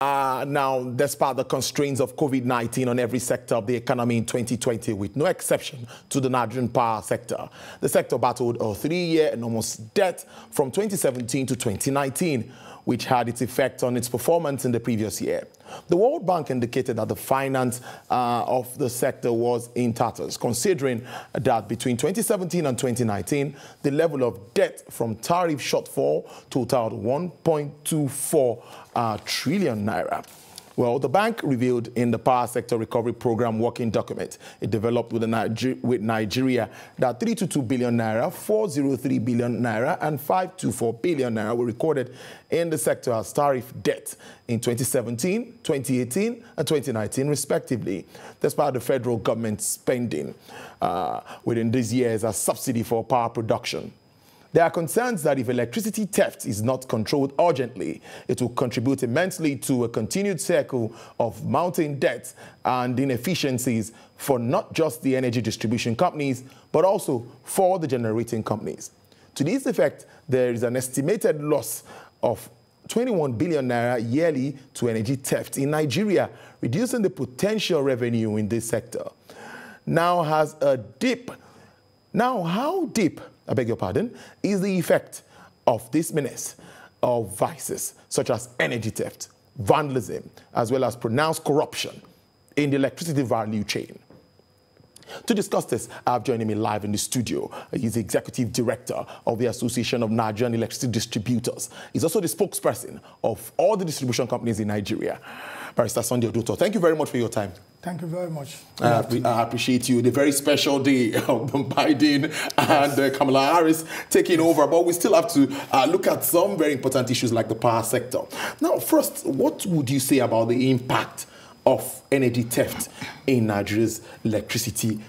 Now, despite the constraints of COVID-19 on every sector of the economy in 2020, with no exception to the Nigerian power sector, the sector battled a 3-year enormous debt from 2017 to 2019, which had its effect on its performance in the previous year. The World Bank indicated that the finance of the sector was in tatters, considering that between 2017 and 2019, the level of debt from tariff shortfall totaled 1.24 trillion naira. Well, the bank revealed in the Power Sector Recovery Program working document it developed with Nigeria that 322 billion naira, 403 billion naira, and 524 billion naira were recorded in the sector as tariff debt in 2017, 2018, and 2019, respectively, despite the federal government spending within these years as subsidy for power production. There are concerns that if electricity theft is not controlled urgently, it will contribute immensely to a continued cycle of mounting debts and inefficiencies for not just the energy distribution companies, but also for the generating companies. To this effect, there is an estimated loss of 21 billion naira yearly to energy theft in Nigeria, reducing the potential revenue in this sector. Now, how deep, I beg your pardon, is the effect of this menace of vices such as energy theft, vandalism, as well as pronounced corruption in the electricity value chain? To discuss this, I have joining me live in the studio. He's the Executive Director of the Association of Nigerian Electricity Distributors. He's also the spokesperson of all the distribution companies in Nigeria. Barrister Sunday Oduto, thank you very much for your time. Thank you very much. I appreciate you. The very special day of Biden and Kamala Harris taking over, but we still have to look at some very important issues like the power sector. Now, first, what would you say about the impact of energy theft in Nigeria's electricity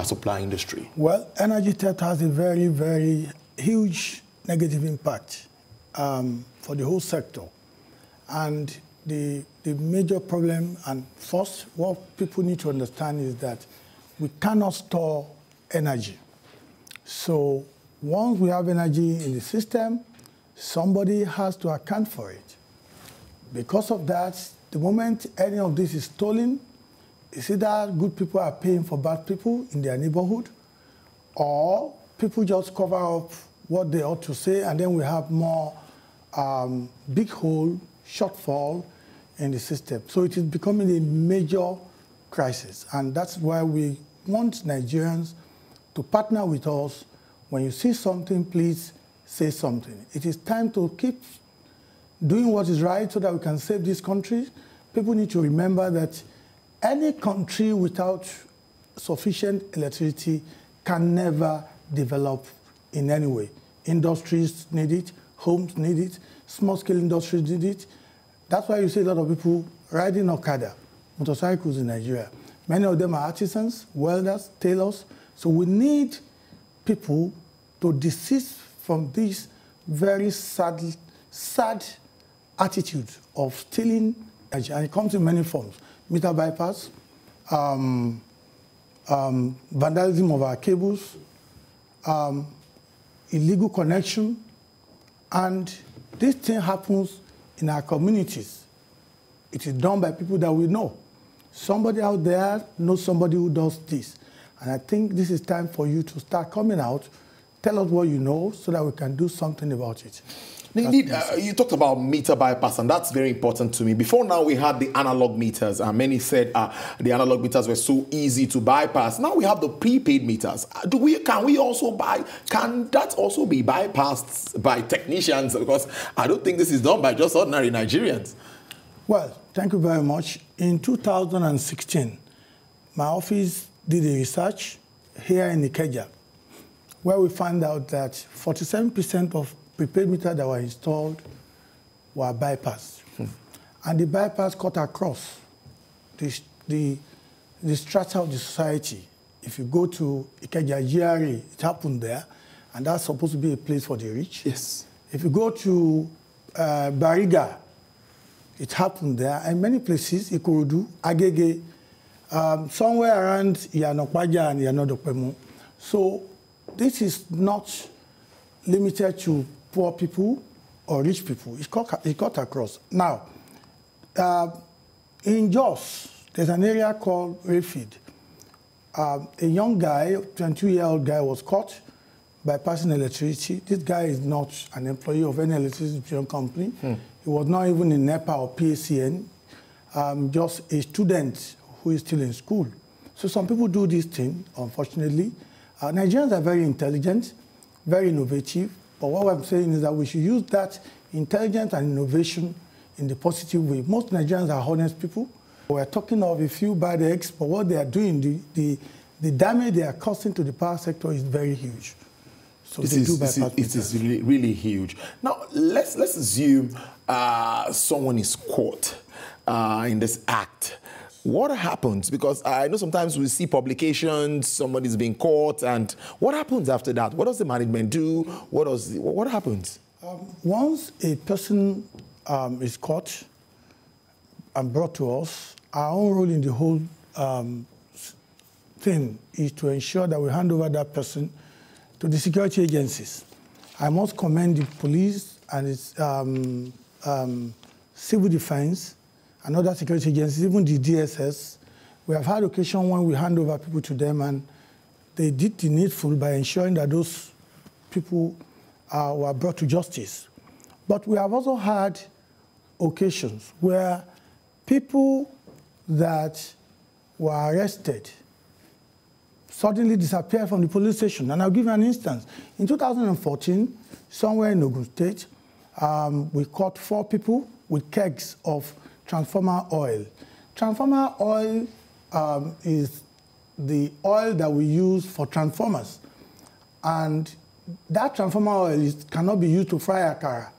supply industry? Well, energy theft has a very, very huge negative impact for the whole sector. And the major problem, and first, what people need to understand is that we cannot store energy. So once we have energy in the system, somebody has to account for it. Because of that, the moment any of this is stolen, it's either good people are paying for bad people in their neighborhood, or people just cover up what they ought to say, and then we have more big hole, shortfall in the system. So it is becoming a major crisis, and that's why we want Nigerians to partner with us. When you see something, please say something. It is time to keep doing what is right so that we can save this country. People need to remember that any country without sufficient electricity can never develop in any way. Industries need it, homes need it, small-scale industries need it. That's why you see a lot of people riding Okada, motorcycles in Nigeria. Many of them are artisans, welders, tailors. So we need people to desist from this very sad attitude of stealing energy. And it comes in many forms: meter bypass, vandalism of our cables, illegal connection. And this thing happens in our communities. It is done by people that we know. Somebody out there knows somebody who does this. And I think this is time for you to start coming out, tell us what you know so that we can do something about it. Indeed, you talked about meter bypass, and that's very important to me. Before now, we had the analog meters, and many said the analog meters were so easy to bypass. Now we have the prepaid meters. Can that also be bypassed by technicians? Because I don't think this is done by just ordinary Nigerians. Well, thank you very much. In 2016, my office did a research here in Ikeja, where we found out that 47% of prepaid meters that were installed were bypassed. And the bypass cut across the strata of the society. If you go to Ikeja GRA, it happened there, and that's supposed to be a place for the rich. Yes. If you go to Bariga, it happened there, and many places, Ikorodu, Agege, somewhere around Iyanokpaja and Iyanodopemu. So this is not limited to poor people or rich people. It's cut across. Now, In Jos, there's an area called Refit. A young guy, 22-year-old guy, was caught by passing electricity. This guy is not an employee of any electricity company. He was not even in NEPA or PACN, just a student who is still in school. So some people do this thing, unfortunately. Nigerians are very intelligent, very innovative, but what I'm saying is that we should use that intelligence and innovation in the positive way. Most Nigerians are honest people. We're talking of a few bad eggs, but what they are doing, the damage they are causing to the power sector is very huge. So it is really, really huge. Now, let's assume someone is caught in this act. What happens? Because I know sometimes we see publications, somebody's being caught, and what happens after that? What does the management do? What happens? Once a person is caught and brought to us, our own role in the whole thing is to ensure that we hand over that person to the security agencies. I must commend the police and its civil defense and other security agencies, even the DSS. We have had occasion when we hand over people to them, and they did the needful by ensuring that those people were brought to justice. But we have also had occasions where people that were arrested suddenly disappeared from the police station. And I'll give you an instance. In 2014, somewhere in Ogun State, we caught 4 people with kegs of transformer oil. Transformer oil is the oil that we use for transformers. And that transformer oil cannot be used to fry akara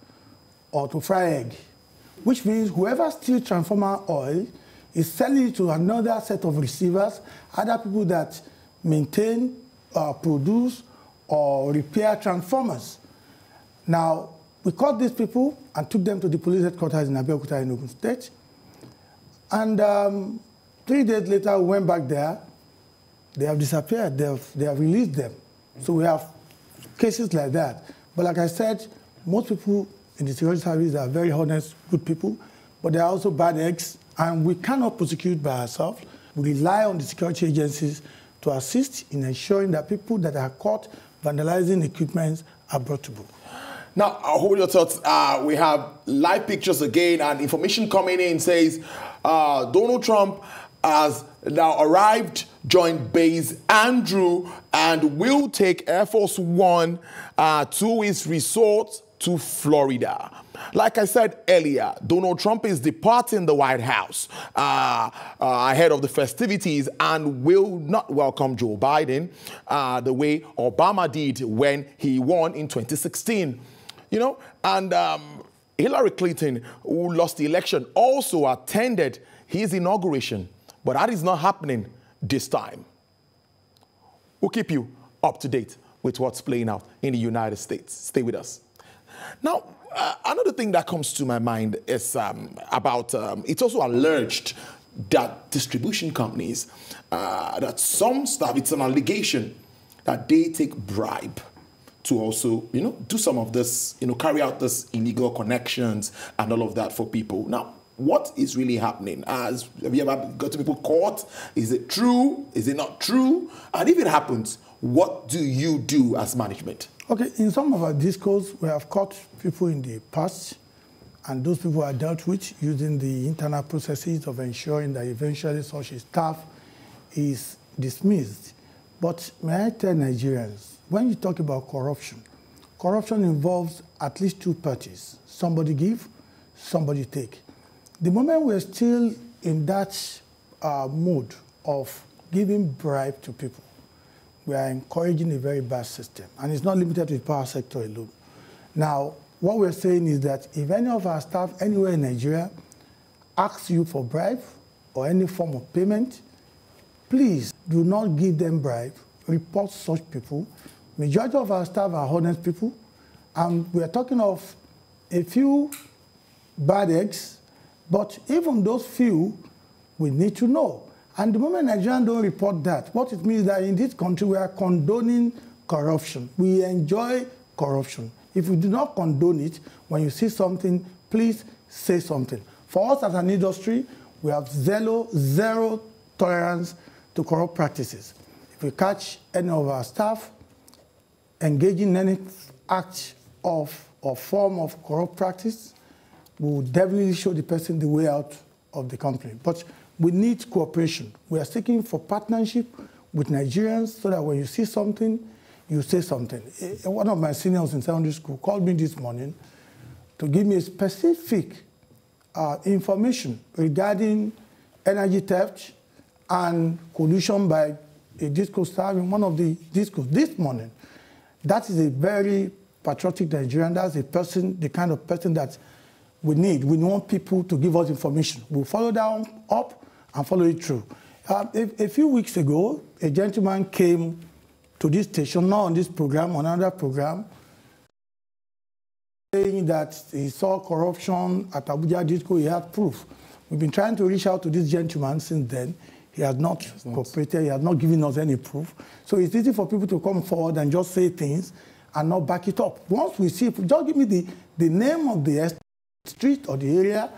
or to fry egg, which means whoever steals transformer oil is selling it to another set of receivers, other people that maintain, produce, or repair transformers. Now, we caught these people and took them to the police headquarters in Abeokuta in Ogun State. And 3 days later, we went back there. They have disappeared. They have released them. So we have cases like that. But like I said, most people in the security service are very honest, good people, but there are also bad eggs, and we cannot prosecute by ourselves. We rely on the security agencies to assist in ensuring that people that are caught vandalizing equipment are brought to book. Now, hold your thoughts. We have live pictures again, and information coming in says Donald Trump has now arrived, joined base Andrew, and will take Air Force One to his resort to Florida. Like I said earlier, Donald Trump is departing the White House ahead of the festivities and will not welcome Joe Biden the way Obama did when he won in 2016. You know, and Hillary Clinton, who lost the election, also attended his inauguration. But that is not happening this time. We'll keep you up to date with what's playing out in the United States. Stay with us. Now, another thing that comes to my mind is about, it's also alleged that distribution companies, that some staff, it's an allegation that they take bribe to also, you know, do some of this, you know, carry out this illegal connections and all of that for people. Now, what is really happening? Have you ever got people caught? Is it true? Is it not true? And if it happens, what do you do as management? Okay, in some of our discos, we have caught people in the past, and those people are dealt with using the internal processes of ensuring that eventually such a staff is dismissed. But may I tell Nigerians, when you talk about corruption, corruption involves at least 2 parties. Somebody give, somebody take. The moment we're still in that mood of giving bribe to people, we are encouraging a very bad system. And it's not limited to the power sector alone. Now, what we're saying is that if any of our staff anywhere in Nigeria asks you for bribe or any form of payment, please do not give them bribe. Report such people. Majority of our staff are honest people. And we are talking of a few bad eggs, but even those few, we need to know. And the moment Nigerians don't report that, what it means is that in this country we are condoning corruption. We enjoy corruption. If we do not condone it, when you see something, please say something. For us as an industry, we have zero tolerance to corrupt practices. If we catch any of our staff engaging in any act of or form of corrupt practice, we will definitely show the person the way out of the company. But we need cooperation. We are seeking for partnership with Nigerians so that when you see something, you say something. One of my seniors in secondary school called me this morning to give me a specific information regarding energy theft and collusion by a disco star in one of the discos this morning. That is a very patriotic Nigerian. That's a person, the kind of person that we need. We want people to give us information. We'll follow down up and follow it through. A few weeks ago, a gentleman came to this station, not on this program, on another program, saying that he saw corruption at Abuja Disco. He had proof. We've been trying to reach out to this gentleman since then. He has not cooperated. He has not given us any proof. So it's easy for people to come forward and just say things and not back it up. Once we see, just give me the name of the street or the area.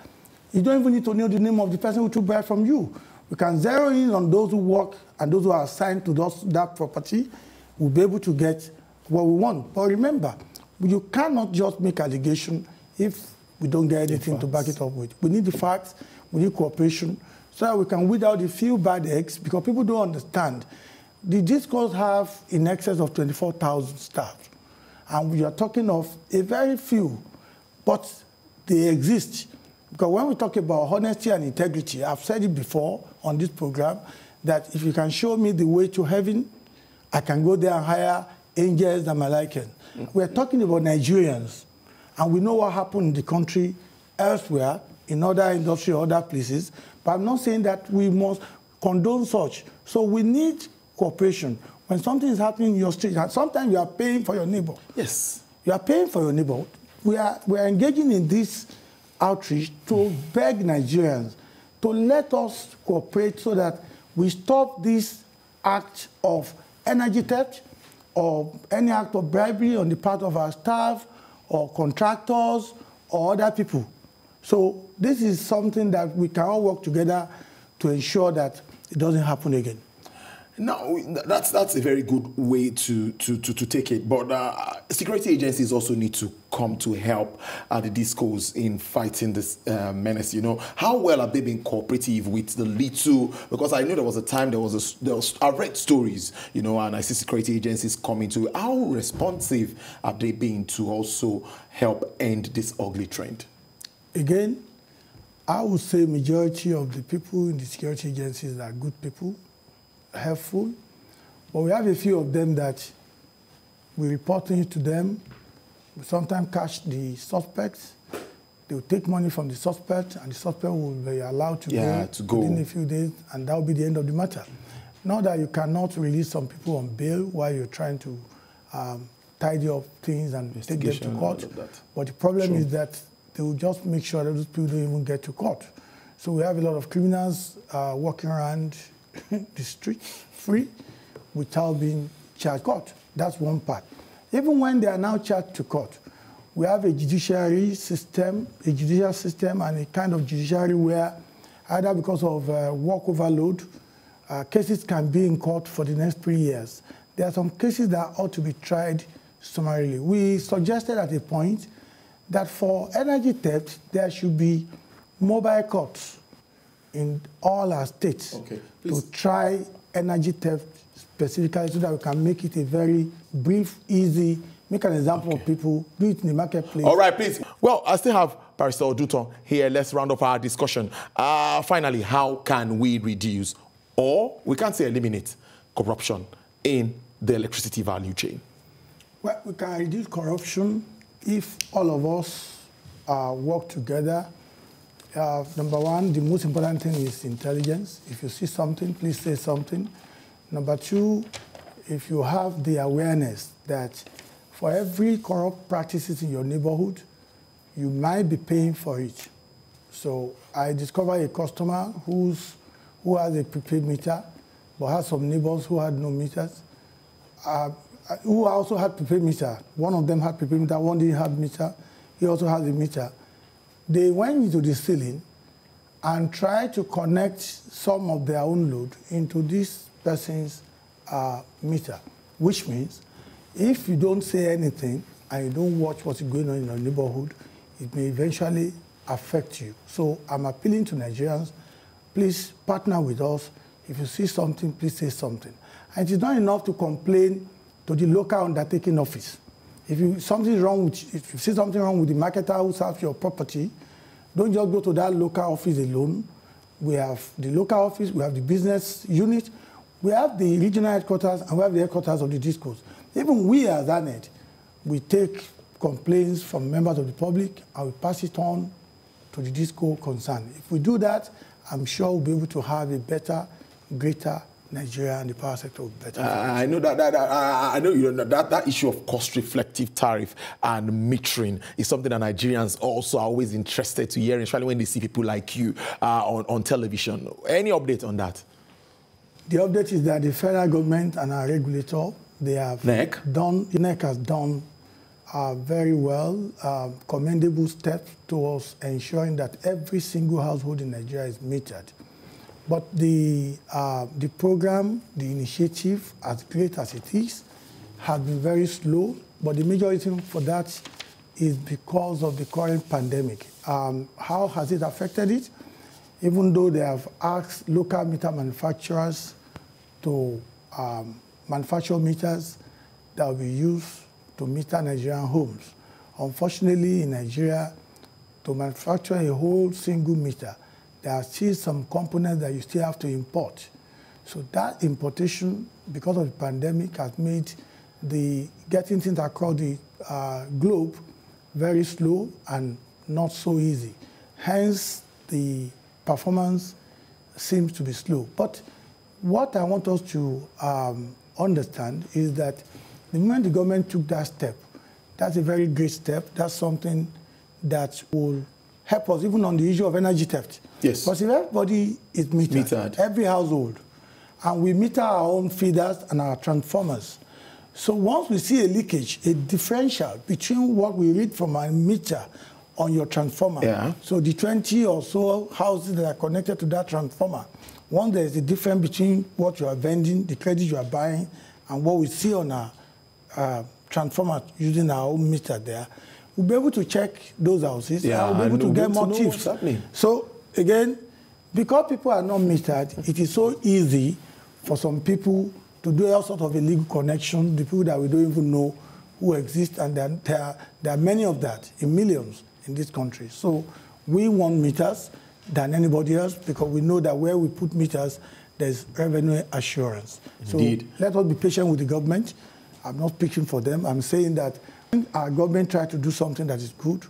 You don't even need to know the name of the person who took bribe from you. We can zero in on those who work and those who are assigned to that property. We'll be able to get what we want. But remember, you cannot just make allegation if we don't get anything to back it up with. We need the facts, we need cooperation, so that we can weed out the few bad eggs, because people don't understand. The discos have in excess of 24,000 staff. And we are talking of a very few, but they exist. Because when we talk about honesty and integrity, I've said it before on this program, that if you can show me the way to heaven, I can go there and hire angels and malaikans. We're talking about Nigerians, and we know what happened in the country elsewhere, in other industries, other places, but I'm not saying that we must condone such. So we need cooperation. When something is happening in your street, and sometimes you are paying for your neighbor. Yes. You are paying for your neighbor. We are engaging in this outreach to beg Nigerians to let us cooperate so that we stop this act of energy theft or any act of bribery on the part of our staff or contractors or other people. So this is something that we can all work together to ensure that it doesn't happen again. No, that's a very good way to take it. But security agencies also need to come to help the discos in fighting this menace. You know, how well have they been cooperative with the little? Because I know there was a time I read stories, you know, and I see security agencies coming to. How responsive have they been to also help end this ugly trend? Again, I would say majority of the people in the security agencies are good people, helpful, but we have a few of them that we report things to them. We sometimes catch the suspects. They will take money from the suspect, and the suspect will be allowed to go within a few days, and that will be the end of the matter. Not that you cannot release some people on bail while you're trying to tidy up things and take them to court, but the problem is that they will just make sure that those people don't even get to court. So we have a lot of criminals walking around the street free without being charged court. That's one part. Even when they are now charged to court, we have a judicial system and a kind of judiciary where either because of work overload, cases can be in court for the next 3 years. There are some cases that ought to be tried summarily. We suggested at a point that for energy theft, there should be mobile courts in all our states to try energy theft specifically so that we can make it a very brief, easy, make an example of people, do it in the marketplace. All right, please. Well, I still have Barrister Oduton here. Let's round off our discussion. Finally, how can we reduce, or we can't say eliminate, corruption in the electricity value chain? Well, we can reduce corruption if all of us work together. Number one, the most important thing is intelligence. If you see something, please say something. Number two, if you have the awareness that for every corrupt practices in your neighborhood, you might be paying for it. So I discovered a customer who has a prepaid meter, but has some neighbors who had no meters, who also had prepaid meter. One of them had prepaid meter, one didn't have meter. He also has a meter. They went into the ceiling and try to connect some of their own load into this person's meter, which means if you don't say anything and you don't watch what's going on in your neighborhood, it may eventually affect you. So I'm appealing to Nigerians, please partner with us. If you see something, please say something. And it is not enough to complain to the local undertaking office. If you see something wrong with the marketer who serves your property, don't just go to that local office alone. We have the local office, we have the business unit, we have the regional headquarters, and we have the headquarters of the discos. Even we as ANED, we take complaints from members of the public and we pass it on to the disco concerned. If we do that, I'm sure we'll be able to have a better, greater Nigeria, and the power sector will be better. I know that issue of cost-reflective tariff and metering is something that Nigerians also are always interested to hear, especially when they see people like you on television. Any update on that? The update is that the federal government and our regulator, they have NEC has done very well, commendable steps towards ensuring that every single household in Nigeria is metered. But the program, the initiative, as great as it is, has been very slow. But the major reason for that is because of the current pandemic. How has it affected it? Even though they have asked local meter manufacturers to manufacture meters that will be used to meter Nigerian homes. Unfortunately, in Nigeria, to manufacture a whole single meter, there are still some components that you still have to import. So that importation, because of the pandemic, has made getting things across the globe very slow and not so easy. Hence, the performance seems to be slow. But what I want us to understand is that the moment the government took that step, that's a very great step. That's something that will help us even on the issue of energy theft. Yes. Because if everybody is metered, every household, and we meter our own feeders and our transformers, so once we see a leakage, a differential between what we read from our meter on your transformer, so the 20 or so houses that are connected to that transformer, once there is a difference between what you are vending, the credit you are buying, and what we see on our transformer using our own meter there, we'll be able to check those houses and we'll be able to get more tips. So again, because people are not metered, it is so easy for some people to do all sorts of illegal connections, the people that we don't even know who exist, and there are many of that, in millions in this country. So we want meters than anybody else because we know that where we put meters, there's revenue assurance. Indeed. So let us be patient with the government. I'm not speaking for them. I'm saying that our government try to do something that is good,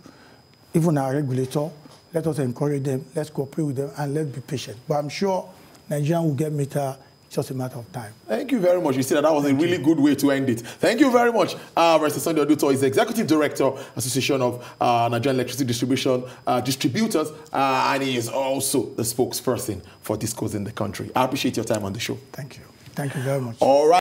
even our regulator, let us encourage them, let's cooperate with them, and let's be patient. But I'm sure Nigeria will get meter, it's just a matter of time. Thank you very much. You see that was a really good way to end it. Thank you very much. Mr. Sunday Oduto is the Executive Director, Association of Nigerian Electricity Distributors, and he is also the spokesperson for discos in the country. I appreciate your time on the show. Thank you. Thank you very much. All right.